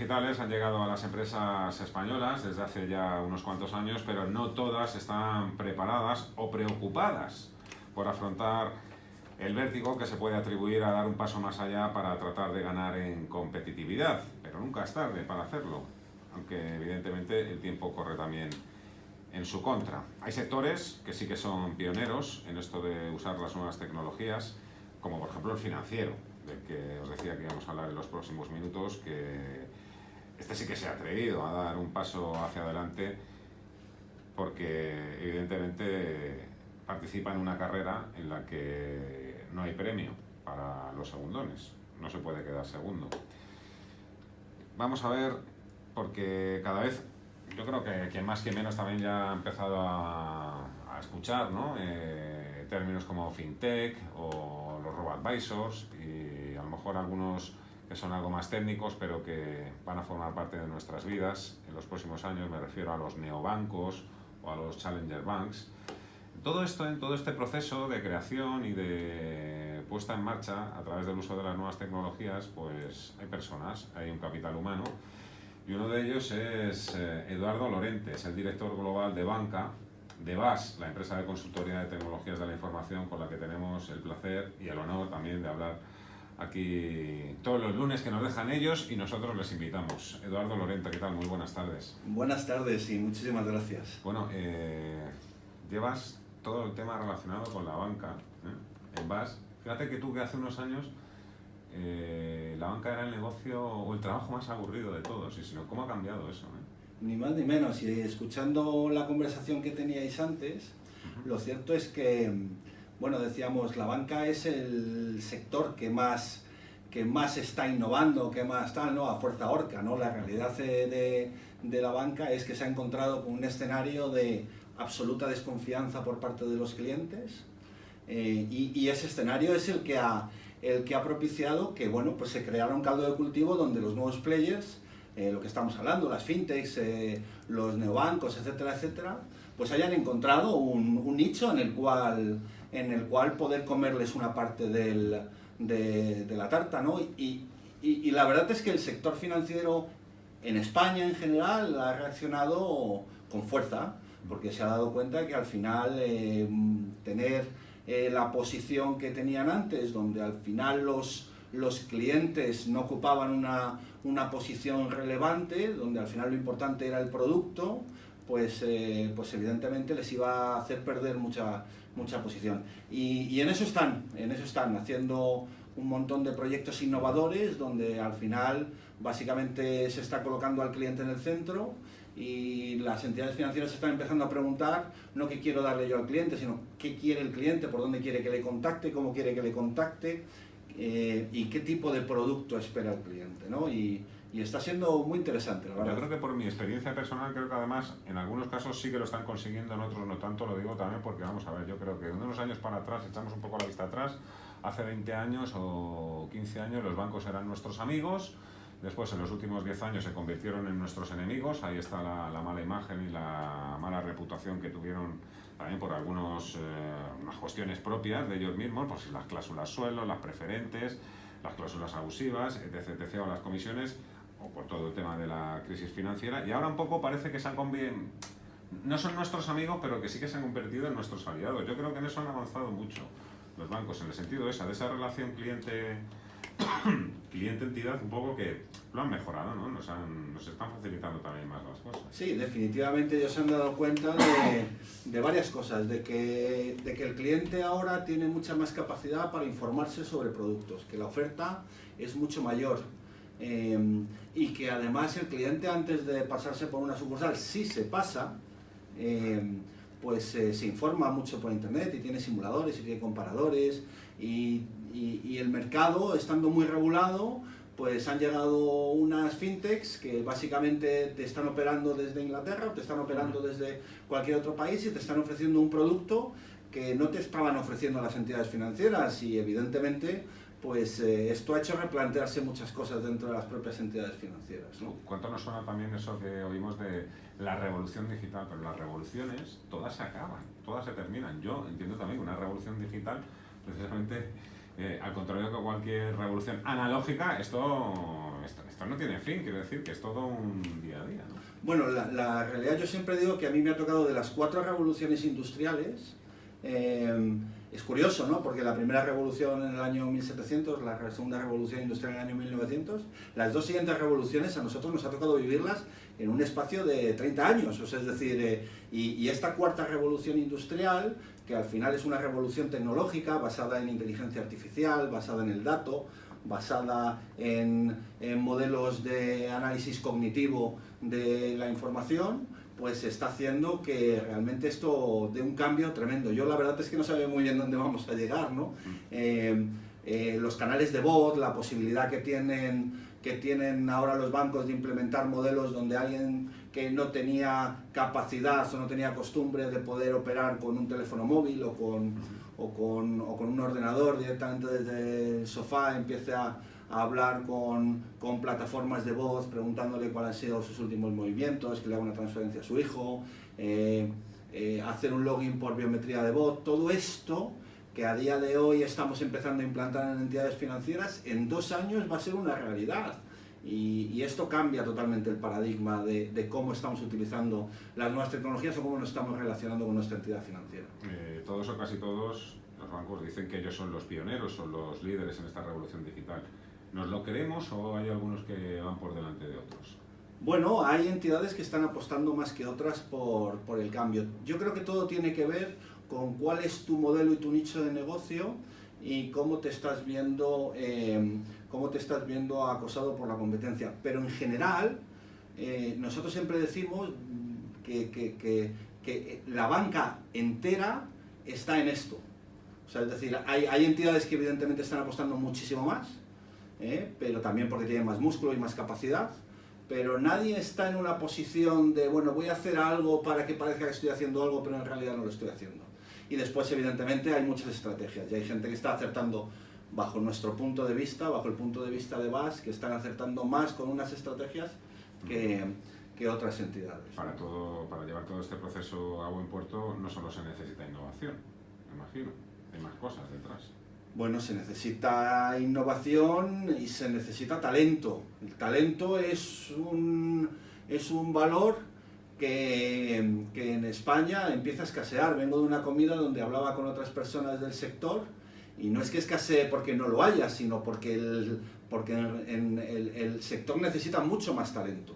digitales han llegado a las empresas españolas desde hace ya unos cuantos años, pero no todas están preparadas o preocupadas por afrontar el vértigo que se puede atribuir a dar un paso más allá para tratar de ganar en competitividad, pero nunca es tarde para hacerlo, aunque evidentemente el tiempo corre también en su contra. Hay sectores que sí que son pioneros en esto de usar las nuevas tecnologías, como por ejemplo el financiero, del que os decía que íbamos a hablar en los próximos minutos, que este sí que se ha atrevido a dar un paso hacia adelante porque evidentemente participa en una carrera en la que no hay premio para los segundones, no se puede quedar segundo. Vamos a ver, porque cada vez, yo creo que quien más que menos también ya ha empezado a escuchar, ¿no? Términos como fintech o los robo-advisors, y a lo mejor algunos que son algo más técnicos pero que van a formar parte de nuestras vidas en los próximos años. Me refiero a los neobancos o a los challenger banks. Todo esto, en todo este proceso de creación y de puesta en marcha a través del uso de las nuevas tecnologías, pues hay personas, hay un capital humano, y uno de ellos es Eduardo Lorente, es el director global de banca de VAS, la empresa de consultoría de tecnologías de la información con la que tenemos el placer y el honor también de hablar aquí todos los lunes, que nos dejan ellos y nosotros les invitamos. Eduardo Lorente, ¿qué tal? Muy buenas tardes. Buenas tardes y muchísimas gracias. Bueno, llevas todo el tema relacionado con la banca, en VAS. Fíjate que tú, que hace unos años la banca era el negocio o el trabajo más aburrido de todos, y si no, ¿cómo ha cambiado eso? Ni más ni menos, y escuchando la conversación que teníais antes, lo cierto es que, bueno, decíamos, la banca es el sector que más está innovando, que más tal, ¿no? A fuerza horca, ¿no? La realidad de la banca es que se ha encontrado con un escenario de absoluta desconfianza por parte de los clientes, y ese escenario es el que ha propiciado que, bueno, pues se creara un caldo de cultivo donde los nuevos players, lo que estamos hablando, las fintechs, los neobancos, etcétera, etcétera, pues hayan encontrado un nicho en el cual poder comerles una parte de la tarta, ¿no? Y la verdad es que el sector financiero en España en general ha reaccionado con fuerza, porque se ha dado cuenta que al final tener la posición que tenían antes, donde al final los clientes no ocupaban una posición relevante, donde al final lo importante era el producto, pues evidentemente les iba a hacer perder mucha posición. Y en eso están haciendo un montón de proyectos innovadores, donde al final básicamente se está colocando al cliente en el centro, y las entidades financieras están empezando a preguntar no qué quiero darle yo al cliente, sino qué quiere el cliente, por dónde quiere que le contacte, cómo quiere que le contacte, y qué tipo de producto espera el cliente, ¿no? Y está siendo muy interesante, la verdad. Yo creo que por mi experiencia personal, creo que además en algunos casos sí que lo están consiguiendo, en otros no tanto. Lo digo también porque, vamos a ver, yo creo que de unos años para atrás, echamos un poco la vista atrás, hace 20 años o 15 años los bancos eran nuestros amigos. Después, en los últimos 10 años, se convirtieron en nuestros enemigos. Ahí está la mala imagen y la mala reputación que tuvieron también por unas cuestiones propias de ellos mismos, pues las cláusulas suelo, las preferentes, las cláusulas abusivas, etc., etc., o las comisiones, o por todo el tema de la crisis financiera. Y ahora un poco parece que no son nuestros amigos, pero que sí que se han convertido en nuestros aliados. Yo creo que en eso han avanzado mucho los bancos, en el sentido de esa relación cliente-entidad, un poco que lo han mejorado, ¿no? Nos están facilitando también más las cosas. Sí, definitivamente ellos se han dado cuenta de varias cosas, de que el cliente ahora tiene mucha más capacidad para informarse sobre productos, que la oferta es mucho mayor, y que además el cliente, antes de pasarse por una sucursal, si se pasa, pues se informa mucho por internet y tiene simuladores y tiene comparadores, y el mercado, estando muy regulado, pues han llegado unas fintechs que básicamente te están operando desde Inglaterra o te están operando desde cualquier otro país y te están ofreciendo un producto que no te estaban ofreciendo las entidades financieras, y evidentemente pues esto ha hecho replantearse muchas cosas dentro de las propias entidades financieras, ¿no? ¿Cuánto nos suena también eso que oímos de la revolución digital? Pero las revoluciones todas se acaban, todas se terminan. Yo entiendo también que una revolución digital, precisamente, al contrario que cualquier revolución analógica, esto esto no tiene fin, quiero decir que es todo un día a día, ¿no? Bueno, la realidad, yo siempre digo que a mí me ha tocado de las 4 revoluciones industriales. Es curioso, ¿no? Porque la primera revolución en el año 1700, la segunda revolución industrial en el año 1900, las 2 siguientes revoluciones a nosotros nos ha tocado vivirlas en un espacio de 30 años, o sea, es decir, y esta cuarta revolución industrial, que al final es una revolución tecnológica basada en inteligencia artificial, basada en el dato, basada en modelos de análisis cognitivo de la información, pues está haciendo que realmente esto dé un cambio tremendo. Yo la verdad es que no sabía muy bien dónde vamos a llegar, ¿no? Los canales de voz, la posibilidad que tienen ahora los bancos de implementar modelos donde alguien que no tenía capacidad o no tenía costumbre de poder operar con un teléfono móvil o con un ordenador directamente desde el sofá empiece a hablar con plataformas de voz preguntándole cuáles han sido sus últimos movimientos, que le haga una transferencia a su hijo, hacer un login por biometría de voz, todo esto que a día de hoy estamos empezando a implantar en entidades financieras, en 2 años va a ser una realidad. Y esto cambia totalmente el paradigma de cómo estamos utilizando las nuevas tecnologías o cómo nos estamos relacionando con nuestra entidad financiera. Todos o casi todos los bancos dicen que ellos son los pioneros, son los líderes en esta revolución digital. ¿Nos lo creemos o hay algunos que van por delante de otros? Bueno, hay entidades que están apostando más que otras por el cambio. Yo creo que todo tiene que ver con cuál es tu modelo y tu nicho de negocio y cómo te estás viendo acosado por la competencia. Pero en general, nosotros siempre decimos que la banca entera está en esto. O sea, es decir, hay entidades que evidentemente están apostando muchísimo más, pero también porque tienen más músculo y más capacidad, pero nadie está en una posición de, bueno, voy a hacer algo para que parezca que estoy haciendo algo, pero en realidad no lo estoy haciendo. Y después, evidentemente, hay muchas estrategias, y hay gente que está acertando bajo nuestro punto de vista, bajo el punto de vista de BAS, que están acertando más con unas estrategias que otras entidades. Para llevar todo este proceso a buen puerto no solo se necesita innovación, me imagino, hay más cosas detrás. Bueno, se necesita innovación y se necesita talento. El talento es un valor que en España empieza a escasear. Vengo de una comida donde hablaba con otras personas del sector y no es que escasee porque no lo haya, sino porque el sector necesita mucho más talento.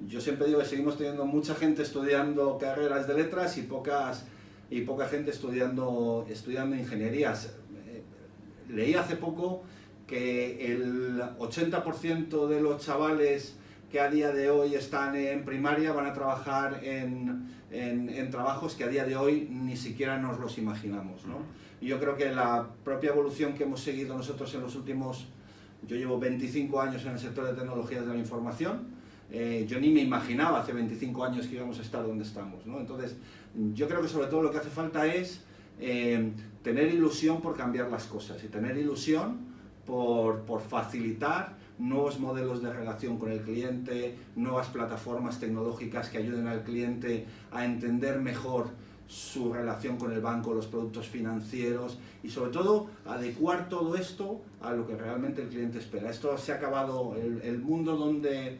Yo siempre digo que seguimos teniendo mucha gente estudiando carreras de letras y poca gente estudiando ingenierías. Leí hace poco que el 80% de los chavales que a día de hoy están en primaria van a trabajar en trabajos que a día de hoy ni siquiera nos los imaginamos, ¿no? Y yo creo que la propia evolución que hemos seguido nosotros en los últimos... Yo llevo 25 años en el sector de tecnologías de la información. Yo ni me imaginaba hace 25 años que íbamos a estar donde estamos, ¿no? Entonces, yo creo que sobre todo lo que hace falta es tener ilusión por cambiar las cosas y tener ilusión por facilitar nuevos modelos de relación con el cliente, nuevas plataformas tecnológicas que ayuden al cliente a entender mejor su relación con el banco, los productos financieros y sobre todo adecuar todo esto a lo que realmente el cliente espera. Esto se ha acabado, el mundo donde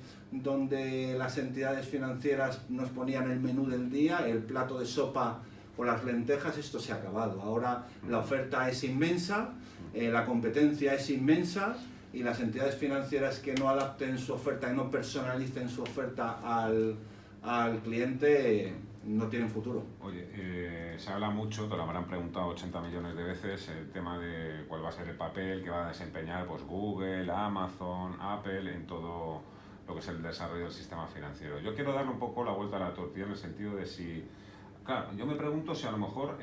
las entidades financieras nos ponían el menú del día, el plato de sopa o las lentejas, esto se ha acabado. Ahora la oferta es inmensa, la competencia es inmensa y las entidades financieras que no adapten su oferta y no personalicen su oferta al cliente no tienen futuro. Oye, se habla mucho, te lo habrán preguntado 80 millones de veces, el tema de cuál va a ser el papel que va a desempeñar pues, Google, Amazon, Apple en todo lo que es el desarrollo del sistema financiero. Yo quiero darle un poco la vuelta a la tortilla en el sentido de si... Claro, yo me pregunto si a lo mejor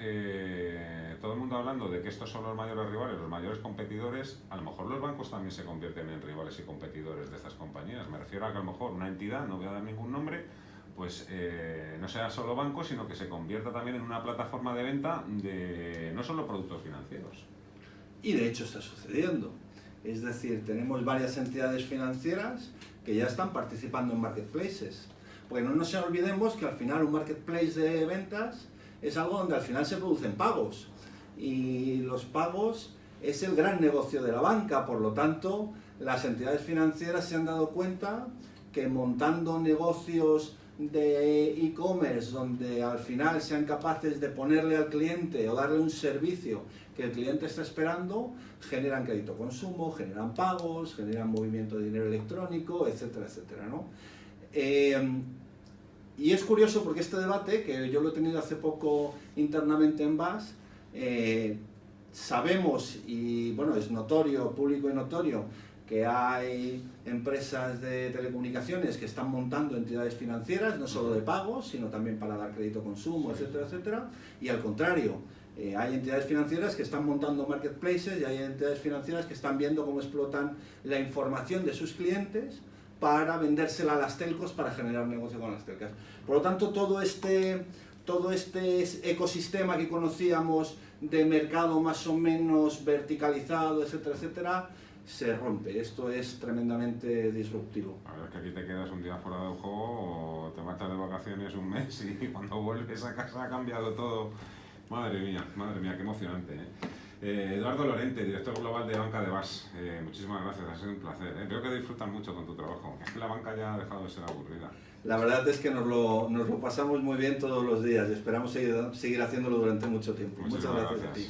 todo el mundo hablando de que estos son los mayores rivales, los mayores competidores, a lo mejor los bancos también se convierten en rivales y competidores de estas compañías. Me refiero a que a lo mejor una entidad, no voy a dar ningún nombre, pues no sea solo banco, sino que se convierta también en una plataforma de venta de no solo productos financieros. Y de hecho está sucediendo. Es decir, tenemos varias entidades financieras que ya están participando en marketplaces. Porque no nos olvidemos que al final un marketplace de ventas es algo donde al final se producen pagos. Y los pagos es el gran negocio de la banca, por lo tanto, las entidades financieras se han dado cuenta que montando negocios de e-commerce donde al final sean capaces de ponerle al cliente o darle un servicio que el cliente está esperando, generan crédito consumo, generan pagos, generan movimiento de dinero electrónico, etcétera, etcétera, ¿no? Y es curioso porque este debate, que yo lo he tenido hace poco internamente en BAS, sabemos, y bueno, es notorio, público y notorio, que hay empresas de telecomunicaciones que están montando entidades financieras, no solo de pagos, sino también para dar crédito consumo, etcétera, etcétera, y al contrario, hay entidades financieras que están montando marketplaces y hay entidades financieras que están viendo cómo explotan la información de sus clientes para vendérsela a las telcos para generar negocio con las telcos. Por lo tanto, todo este ecosistema que conocíamos de mercado más o menos verticalizado, etcétera, etcétera, se rompe. Esto es tremendamente disruptivo. A ver, es que aquí te quedas un día fuera del juego o te marchas de vacaciones un mes y cuando vuelves a casa ha cambiado todo. Madre mía, qué emocionante, ¿eh? Eduardo Lorente, director global de Banca de BAS. Muchísimas gracias, ha sido un placer. Veo que disfrutas mucho con tu trabajo. Es que la banca ya ha dejado de ser aburrida. La verdad es que nos lo pasamos muy bien todos los días y esperamos seguir haciéndolo durante mucho tiempo. Muchas gracias a ti.